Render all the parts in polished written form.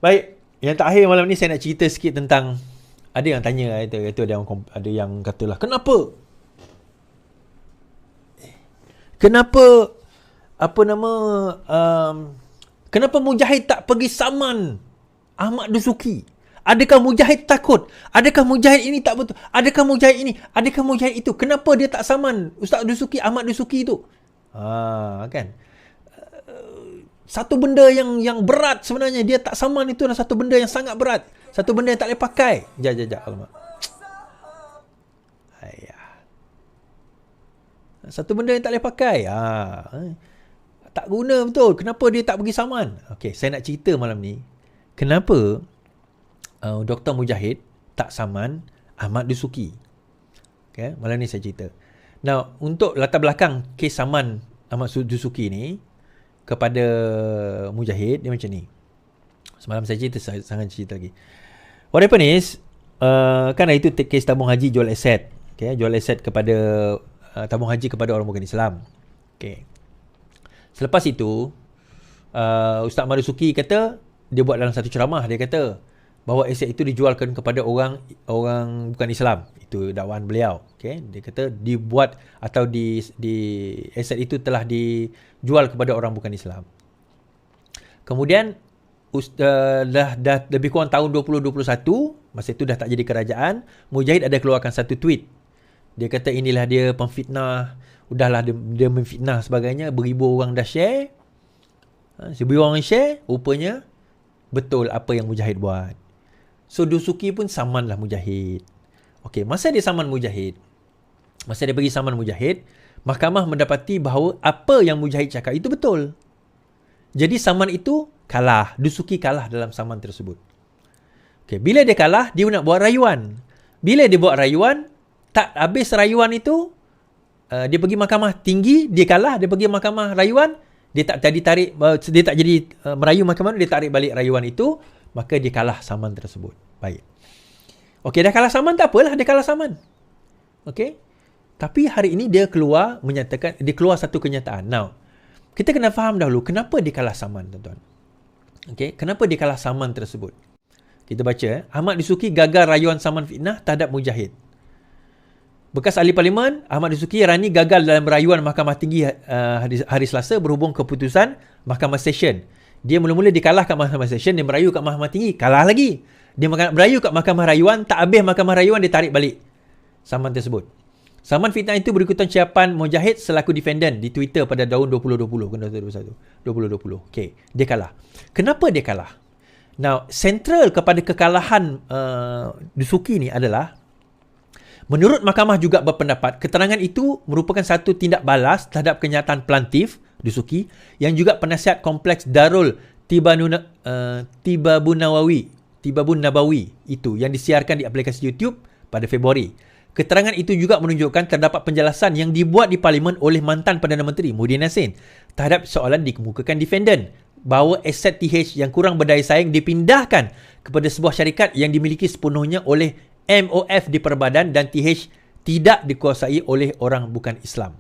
Baik, yang terakhir malam ni saya nak cerita sikit tentang, ada yang tanya, itu ada yang katalah, kenapa apa nama kenapa Mujahid tak pergi saman Ahmad Dusuki? Adakah Mujahid takut? Adakah Mujahid ini tak betul? Adakah Mujahid ini? Adakah Mujahid itu? Kenapa dia tak saman Ustaz Dusuki, Ahmad Dusuki itu? Kan? Satu benda yang berat sebenarnya, dia tak saman itu adalah satu benda yang sangat berat. Satu benda yang tak boleh pakai. Jap. Alamak. Satu benda yang tak boleh pakai. Tak guna betul. Kenapa dia tak pergi saman? Okey, saya nak cerita malam ni. Kenapa Dr. Mujahid tak saman Ahmad Dusuki? Okay, malam ni saya cerita. Now, untuk latar belakang kes saman Ahmad Dusuki ni kepada Mujahid, dia macam ni. Semalam saya cerita, sangat cerita lagi. What happened is, kan itu kes tabung haji jual aset. Okay, jual aset kepada tabung haji kepada orang bukan Islam. Okay. Selepas itu, Ustaz Ahmad Dusuki kata, dia buat dalam satu ceramah, dia kata bahawa aset itu dijualkan kepada orang bukan Islam. Itu dakwaan beliau. Okay. Dia kata dibuat atau di aset itu telah dijual kepada orang bukan Islam. Kemudian dah lebih kurang tahun 2021, masa itu dah tak jadi kerajaan, Mujahid ada keluarkan satu tweet. Dia kata inilah dia pemfitnah, udahlah dia memfitnah sebagainya, beribu orang dah share. Seribu orang share, rupanya betul apa yang Mujahid buat. So Dusuki pun samanlah Mujahid. Okey, masa dia saman Mujahid, masa dia pergi saman Mujahid, mahkamah mendapati bahawa apa yang Mujahid cakap itu betul. Jadi saman itu kalah, Dusuki kalah dalam saman tersebut. Okey, bila dia kalah, dia nak buat rayuan. Bila dia buat rayuan, tak habis rayuan itu, dia pergi mahkamah tinggi, dia kalah, dia pergi mahkamah rayuan, dia tak jadi merayu mahkamah, dia tarik balik rayuan itu, maka dia kalah saman tersebut. Baik. Okey, dah kalah saman tak apalah, dia kalah saman. Okey. Tapi hari ini dia keluar menyatakan, dia keluar satu kenyataan. Now, kita kena faham dahulu kenapa dia kalah saman, tuan-tuan. Okey, kenapa dia kalah saman tersebut? Kita baca, Ahmad Dusuki gagal rayuan saman fitnah terhadap Mujahid. Bekas ahli parlimen Ahmad Dusuki Rani gagal dalam rayuan Mahkamah Tinggi hari Selasa berhubung keputusan Mahkamah Session. Dia mula-mula dikalah kat Mahkamah Session, dia merayu kat Mahkamah Tinggi, kalah lagi. Dia merayu kat Mahkamah Rayuan, tak habis Mahkamah Rayuan, dia tarik balik saman tersebut. Saman fitnah itu berikutan ucapan Mujahid selaku defendant di Twitter pada tahun 2020, bukan 2020. Okey, dia kalah. Kenapa dia kalah? Now, sentral kepada kekalahan Dusuki ni adalah, menurut mahkamah juga berpendapat keterangan itu merupakan satu tindak balas terhadap kenyataan plantif Dusuki yang juga penasihat kompleks Darul Tibabun Nabawi itu yang disiarkan di aplikasi YouTube pada Februari. Keterangan itu juga menunjukkan terdapat penjelasan yang dibuat di Parlimen oleh mantan Perdana Menteri Muhyiddin Yassin terhadap soalan dikemukakan defendant bahawa aset TH yang kurang berdaya saing dipindahkan kepada sebuah syarikat yang dimiliki sepenuhnya oleh MOF di Perbadan dan TH tidak dikuasai oleh orang bukan Islam.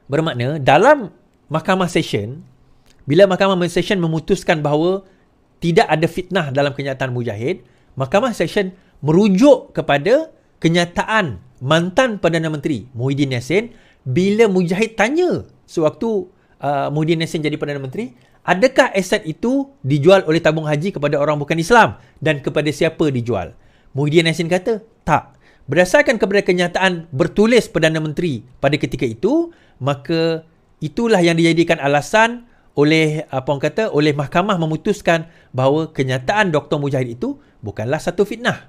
Bermakna dalam Mahkamah Session, bila Mahkamah Session memutuskan bahawa tidak ada fitnah dalam kenyataan Mujahid, Mahkamah Session merujuk kepada kenyataan mantan Perdana Menteri Muhyiddin Yassin bila Mujahid tanya sewaktu Muhyiddin Yassin jadi Perdana Menteri, adakah aset itu dijual oleh tabung haji kepada orang bukan Islam dan kepada siapa dijual? Muhyiddin Yassin kata, tak. Berdasarkan kepada kenyataan bertulis Perdana Menteri pada ketika itu, maka itulah yang dijadikan alasan oleh oleh mahkamah memutuskan bahawa kenyataan Dr. Mujahid itu bukanlah satu fitnah.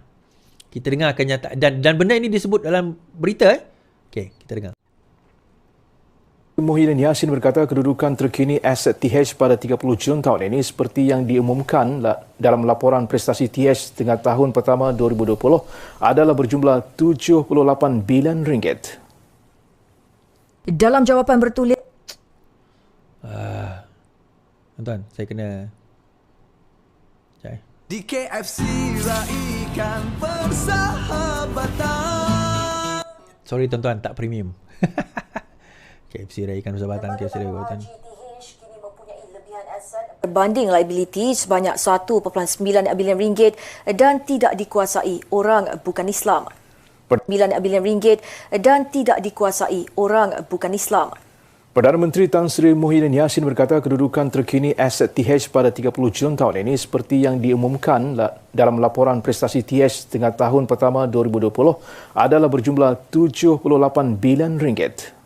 Kita dengar kenyataan dan benda ini disebut dalam berita. Okey, kita dengar. Muhyiddin Yassin berkata kedudukan terkini aset TH pada 30 Jun tahun ini seperti yang diumumkan dalam laporan prestasi TH tengah tahun pertama 2020 adalah berjumlah 78 bilion ringgit. Dalam jawapan bertulis, tuan, saya kena di KFC raikan persahabatan. Sorry tuan-tuan, tak premium. KFC raikan persahabatan, KFC raikan persahabatan. TH kini mempunyai lebihan aset Banding liability sebanyak 1.9 bilion ringgit dan tidak dikuasai orang bukan Islam. 9 bilion ringgit dan tidak dikuasai orang bukan Islam. Perdana Menteri Tan Sri Muhyiddin Yassin berkata kedudukan terkini aset TH pada 30 Jun tahun ini seperti yang diumumkan dalam laporan prestasi TH tengah tahun pertama 2020 adalah berjumlah 78 bilion ringgit.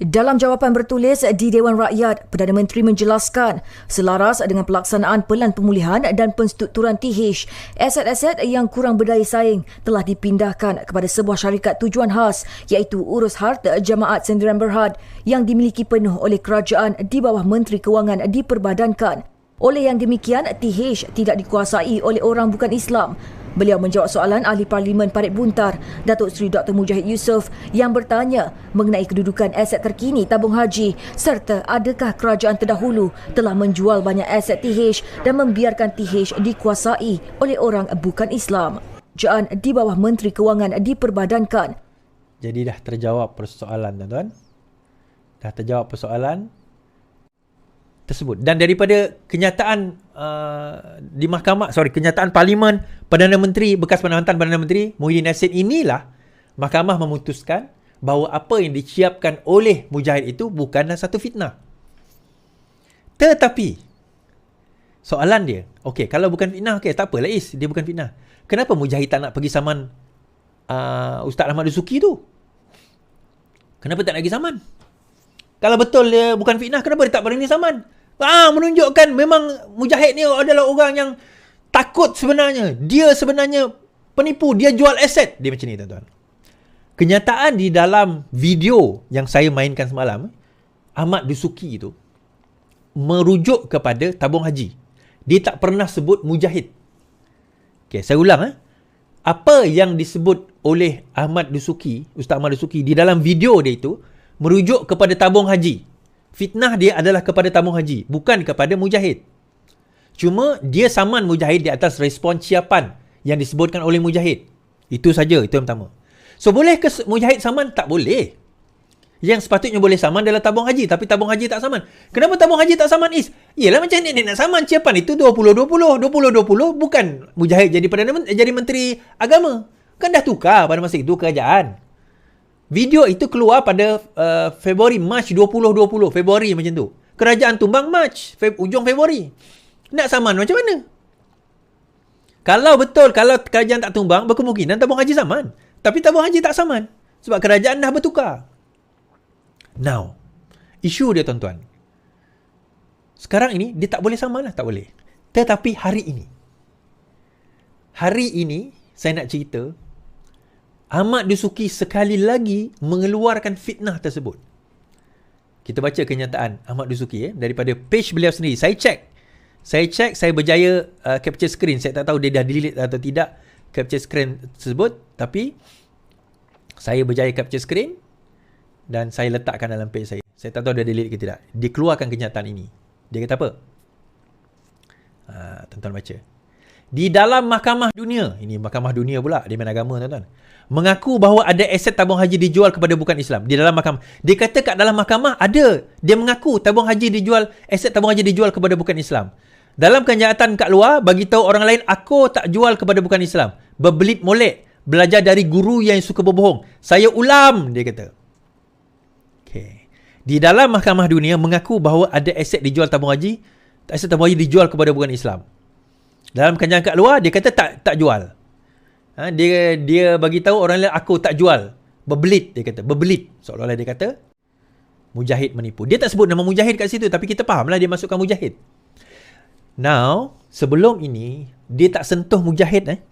Dalam jawapan bertulis di Dewan Rakyat, Perdana Menteri menjelaskan selaras dengan pelaksanaan Pelan Pemulihan dan Penstrukturan TH, aset-aset yang kurang berdaya saing telah dipindahkan kepada sebuah syarikat tujuan khas iaitu Urus Harta Jamaat Sendirian Berhad yang dimiliki penuh oleh kerajaan di bawah Menteri Kewangan diperbadankan. Oleh yang demikian, TH tidak dikuasai oleh orang bukan Islam. Beliau menjawab soalan Ahli Parlimen Parit Buntar, Datuk Seri Dr. Mujahid Yusof yang bertanya mengenai kedudukan aset terkini tabung haji serta adakah kerajaan terdahulu telah menjual banyak aset TH dan membiarkan TH dikuasai oleh orang bukan Islam. Kerajaan di bawah Menteri Kewangan diperbadankan. Jadi dah terjawab persoalan, tuan-tuan. Dah terjawab persoalan tersebut. Dan daripada kenyataan di mahkamah, kenyataan Parlimen, Perdana Menteri, bekas Penantan Perdana Menteri Muhyiddin Yassin, inilah mahkamah memutuskan bahawa apa yang disiapkan oleh Mujahid itu bukanlah satu fitnah. Tetapi soalan dia, okey, kalau bukan fitnah, okey, tak apalah Is, dia bukan fitnah. Kenapa Mujahid tak nak pergi saman Ustaz Ahmad Dusuki tu? Kenapa tak nak pergi saman? Kalau betul dia bukan fitnah, kenapa dia tak berani saman? Menunjukkan memang Mujahid ni adalah orang yang takut sebenarnya. Dia sebenarnya penipu. Dia jual aset. Dia macam ni, tuan-tuan. Kenyataan di dalam video yang saya mainkan semalam, Ahmad Dusuki itu merujuk kepada tabung haji. Dia tak pernah sebut Mujahid. Okay, saya ulang. Apa yang disebut oleh Ahmad Dusuki, Ustaz Ahmad Dusuki di dalam video dia itu merujuk kepada tabung haji. Fitnah dia adalah kepada tabung haji, bukan kepada Mujahid. Cuma dia saman Mujahid di atas respon ciapan yang disebutkan oleh Mujahid. Itu saja, itu yang pertama. So, boleh ke Mujahid saman? Tak boleh. Yang sepatutnya boleh saman adalah tabung haji, tapi tabung haji tak saman. Kenapa tabung haji tak saman, Is? Yelah, macam ni nak saman ciapan itu 2020. 2020 bukan Mujahid jadi Menteri Agama. Kan dah tukar pada masa itu kerajaan. Video itu keluar pada Mac 2020. Februari macam tu. Kerajaan tumbang Mac. Ujung Februari. Nak saman macam mana? Kalau betul, kalau kerajaan tak tumbang, berkemungkinan tabung haji saman. Tapi tabung haji tak saman. Sebab kerajaan dah bertukar. Now, isu dia, tuan-tuan. Sekarang ini, dia tak boleh saman lah. Tak boleh. Tetapi hari ini, saya nak cerita, Ahmad Dusuki sekali lagi mengeluarkan fitnah tersebut. Kita baca kenyataan Ahmad Dusuki daripada page beliau sendiri. Saya cek, saya berjaya capture screen. Saya tak tahu dia dah delete atau tidak capture screen tersebut. Tapi saya berjaya capture screen dan saya letakkan dalam page saya. Saya tak tahu dia delete ke tidak. Dia keluarkan kenyataan ini. Dia kata apa? Tuan-tuan baca. Di dalam Mahkamah Dunia, ini Mahkamah Dunia pula, dia main agama, tuan-tuan, mengaku bahawa ada aset tabung haji dijual kepada bukan Islam. Di dalam mahkamah, dia kata kat dalam mahkamah ada, dia mengaku aset tabung haji dijual kepada bukan Islam. Dalam kenyataan kat luar, bagi tahu orang lain, aku tak jual kepada bukan Islam. Berbelit molek, belajar dari guru yang suka berbohong. Saya ulam, dia kata. Okay. Di dalam Mahkamah Dunia mengaku bahawa ada aset tabung haji dijual kepada bukan Islam. Dalam kenyataan kat luar, dia kata tak jual. Dia bagi tahu orang lain, aku tak jual. Berbelit, dia kata. Berbelit. Seolah-olah dia kata Mujahid menipu. Dia tak sebut nama Mujahid kat situ, tapi kita fahamlah dia masukkan Mujahid. Now, sebelum ini dia tak sentuh Mujahid.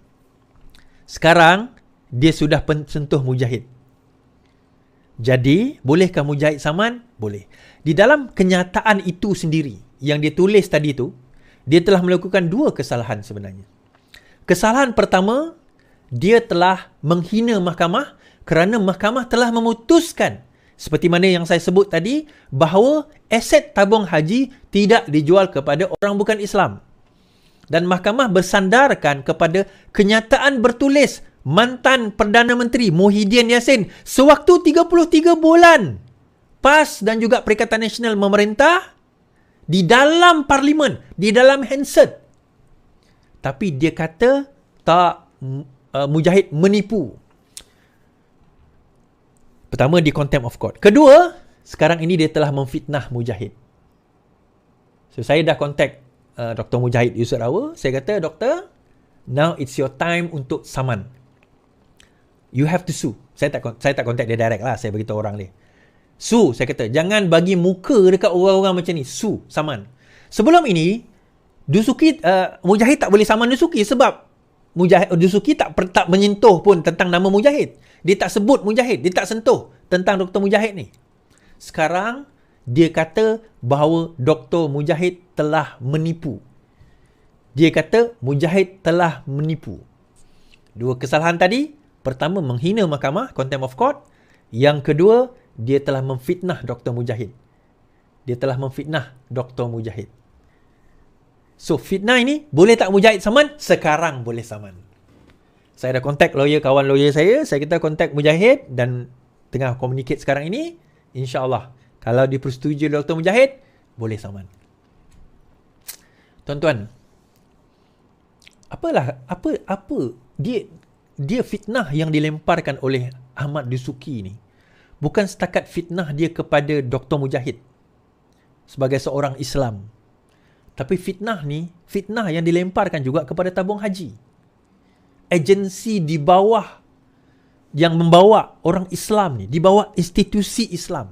Sekarang dia sudah sentuh Mujahid. Jadi, bolehkah Mujahid saman? Boleh. Di dalam kenyataan itu sendiri yang dia tulis tadi tu, dia telah melakukan dua kesalahan sebenarnya. Kesalahan pertama, dia telah menghina mahkamah kerana mahkamah telah memutuskan, seperti mana yang saya sebut tadi, bahawa aset tabung haji tidak dijual kepada orang bukan Islam. Dan mahkamah bersandarkan kepada kenyataan bertulis mantan Perdana Menteri Muhyiddin Yassin sewaktu 33 bulan PAS dan juga Perikatan Nasional memerintah di dalam parlimen, di dalam handset. Tapi dia kata tak, Mujahid menipu. Pertama, di contempt of court. Kedua, sekarang ini dia telah memfitnah Mujahid. So, saya dah contact Dr. Mujahid Yusof Rawa. Saya kata, Doktor, now it's your time untuk saman. You have to sue. Saya tak contact dia direct lah. Saya beritahu orang dia. Sue, saya kata. Jangan bagi muka dekat orang-orang macam ni. Sue, saman. Sebelum ini, Mujahid tak boleh saman Dusuki sebab Dusuki tak menyentuh pun tentang nama Mujahid. Dia tak sebut Mujahid. Dia tak sentuh tentang Dr. Mujahid ni. Sekarang, dia kata bahawa Dr. Mujahid telah menipu. Dia kata Mujahid telah menipu. Dua kesalahan tadi. Pertama, menghina mahkamah, contempt of court. Yang kedua, dia telah memfitnah Dr. Mujahid. Dia telah memfitnah Dr. Mujahid. So, fitnah ini, boleh tak Mujahid saman? Sekarang boleh saman. Saya dah contact kawan lawyer saya. Saya kata contact Mujahid dan tengah communicate sekarang ini. InsyaAllah, kalau dipersetujui Dr. Mujahid, boleh saman. Tuan-tuan, dia fitnah yang dilemparkan oleh Ahmad Dusuki ni bukan setakat fitnah dia kepada Dr. Mujahid sebagai seorang Islam. Tapi fitnah yang dilemparkan juga kepada tabung haji. Agensi di bawah yang membawa orang Islam ni, di bawah institusi Islam.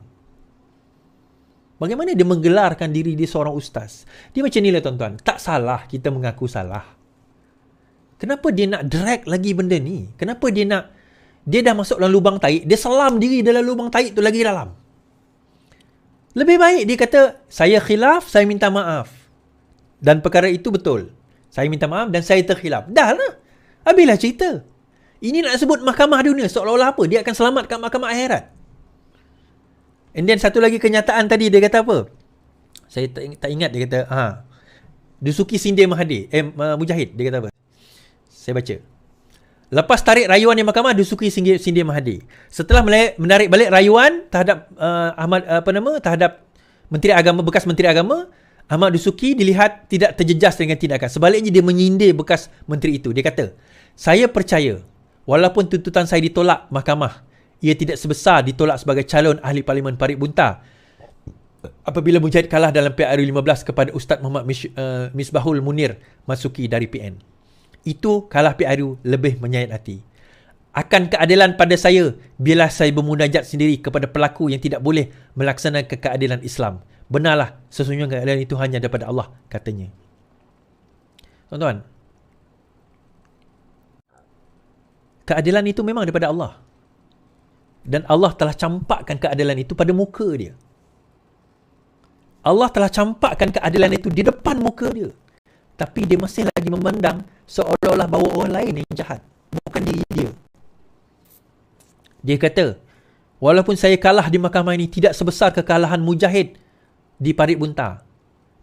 Bagaimana dia menggelarkan diri dia seorang ustaz? Dia macam ni lah tuan-tuan. Tak salah kita mengaku salah. Kenapa dia nak drag lagi benda ni? Kenapa dia dah masuk dalam lubang taik, dia selam diri dalam lubang taik tu lagi dalam. Lebih baik dia kata, saya khilaf, saya minta maaf. Dan perkara itu betul. Saya minta maaf dan saya terkhilaf. Dah lah. Habislah cerita. Ini nak sebut mahkamah dunia seolah-olah apa? Dia akan selamatkan mahkamah akhirat. And then satu lagi kenyataan tadi dia kata apa? Saya tak ingat dia kata, Dusuki sindir Mujahid. Dia kata apa? Saya baca. Lepas tarik rayuan di mahkamah, Dusuki sindir Mahathir. Setelah menarik balik rayuan terhadap terhadap bekas Menteri Agama, Ahmad Dusuki dilihat tidak terjejas dengan tindakan. Sebaliknya dia menyindir bekas menteri itu. Dia kata, saya percaya walaupun tuntutan saya ditolak mahkamah, ia tidak sebesar ditolak sebagai calon ahli parlimen Parit Bunta apabila Mujahid kalah dalam PRU 15 kepada Ustaz Muhammad Misbahul Munir Masuki dari PN. Itu kalah PRU lebih menyayat hati. Akan keadilan pada saya bila saya bermunajat sendiri kepada pelaku yang tidak boleh melaksanakan keadilan Islam. Benarlah, sesungguhnya keadilan itu hanya daripada Allah, katanya. Tuan-tuan, keadilan itu memang daripada Allah. Dan Allah telah campakkan keadilan itu pada muka dia. Allah telah campakkan keadilan itu di depan muka dia. Tapi dia masih lagi memandang seolah-olah bahawa orang lain yang jahat, bukan diri dia. Dia kata, walaupun saya kalah di mahkamah ini tidak sebesar kekalahan Mujahid di Parit Bunta.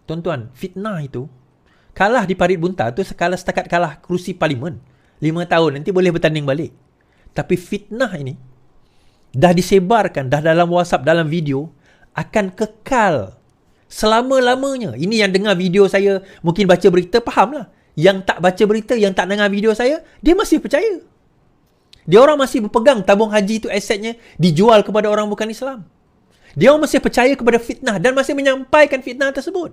Tuan-tuan, fitnah itu, kalah di Parit Bunta tu setakat kalah kerusi parlimen. 5 tahun nanti boleh bertanding balik. Tapi fitnah ini dah disebarkan, dah dalam WhatsApp, dalam video, akan kekal selama-lamanya. Ini yang dengar video saya, mungkin baca berita, fahamlah. Yang tak baca berita, yang tak dengar video saya, dia masih percaya. Dia orang masih berpegang tabung haji itu asetnya dijual kepada orang bukan Islam. Dia orang masih percaya kepada fitnah dan masih menyampaikan fitnah tersebut.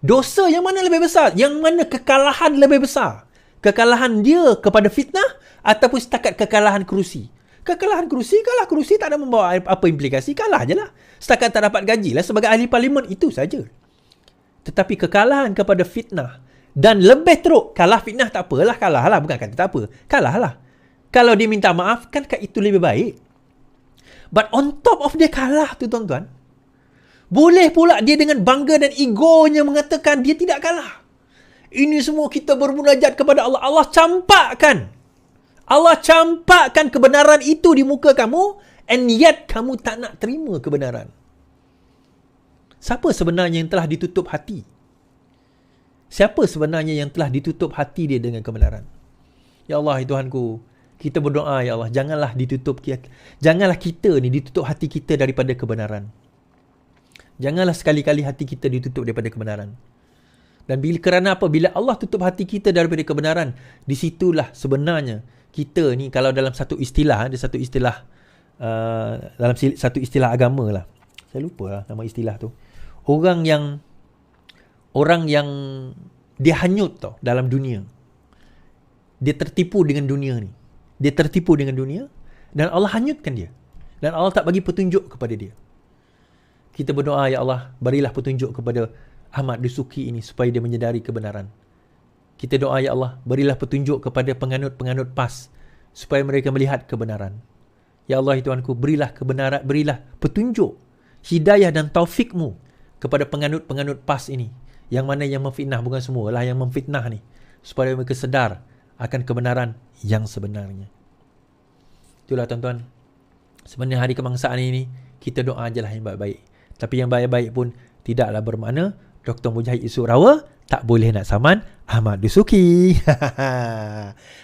Dosa yang mana lebih besar? Yang mana kekalahan lebih besar? Kekalahan dia kepada fitnah ataupun setakat kekalahan kerusi? Kekalahan kerusi, kalah kerusi tak ada membawa apa implikasi, kalah je lah. Setakat tak dapat gaji lah sebagai ahli parlimen, itu saja. Tetapi kekalahan kepada fitnah, dan lebih teruk, kalah fitnah tak apalah, kalah lah, bukan kata tak apa, kalah lah. Kalau dia minta maaf, kan itu lebih baik. But on top of dia kalah tu tuan-tuan, boleh pula dia dengan bangga dan egonya mengatakan dia tidak kalah. Ini semua kita bermunajat kepada Allah. Allah campakkan kebenaran itu di muka kamu, and yet kamu tak nak terima kebenaran. Siapa sebenarnya yang telah ditutup hati? Siapa sebenarnya yang telah ditutup hati dia dengan kebenaran? Ya Allah, Tuhanku, kita berdoa, ya Allah, janganlah kita ni ditutup hati kita daripada kebenaran. Janganlah sekali-kali hati kita ditutup daripada kebenaran. Dan kerana apa? Bila Allah tutup hati kita daripada kebenaran, di situlah sebenarnya kita ni, kalau dalam satu istilah, ada satu istilah dalam satu istilah agama lah. Saya lupa lah nama istilah tu. Orang yang dia hanyut tau dalam dunia. Dia tertipu dengan dunia ni. Dia tertipu dengan dunia dan Allah hanyutkan dia. Dan Allah tak bagi petunjuk kepada dia. Kita berdoa, ya Allah, berilah petunjuk kepada Ahmad Dusuki ini supaya dia menyedari kebenaran. Kita doa, ya Allah, berilah petunjuk kepada penganut-penganut PAS supaya mereka melihat kebenaran. Ya Allah, Tuhanku, berilah kebenaran, berilah petunjuk, hidayah dan taufikmu kepada penganut-penganut PAS ini. Yang mana yang memfitnah, bukan semua lah yang memfitnah ni. Supaya mereka sedar akan kebenaran yang sebenarnya. Itulah tuan-tuan. Sebenarnya hari kebangsaan ini, kita doa je lah yang baik-baik. Tapi yang baik-baik pun tidaklah bermakna Dr. Mujahid Yusof Rawa tak boleh nak saman Ahmad Dusuki.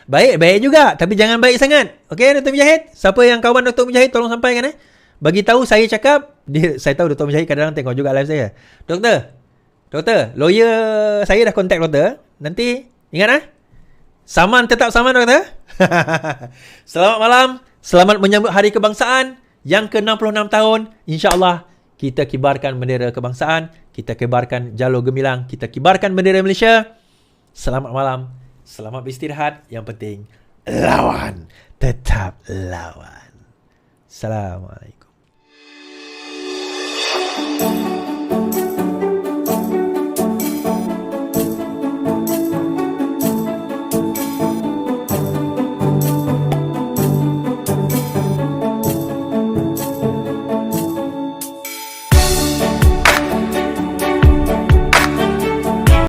Baik juga, tapi jangan baik sangat. Okey Dr. Mujahid? Siapa yang kawan Dr. Mujahid tolong sampaikan bagi tahu saya cakap, saya tahu Dr. Mujahid kadang-kadang tengok juga live saya. Doktor, lawyer saya dah contact doktor. Nanti ingat saman, tetap saman doktor. Selamat malam, selamat menyambut Hari Kebangsaan yang ke-66 tahun. InsyaAllah kita kibarkan bendera kebangsaan, kita kibarkan jalur gemilang, kita kibarkan bendera Malaysia. Selamat malam, selamat beristirahat. Yang penting, lawan, tetap lawan. Assalamualaikum.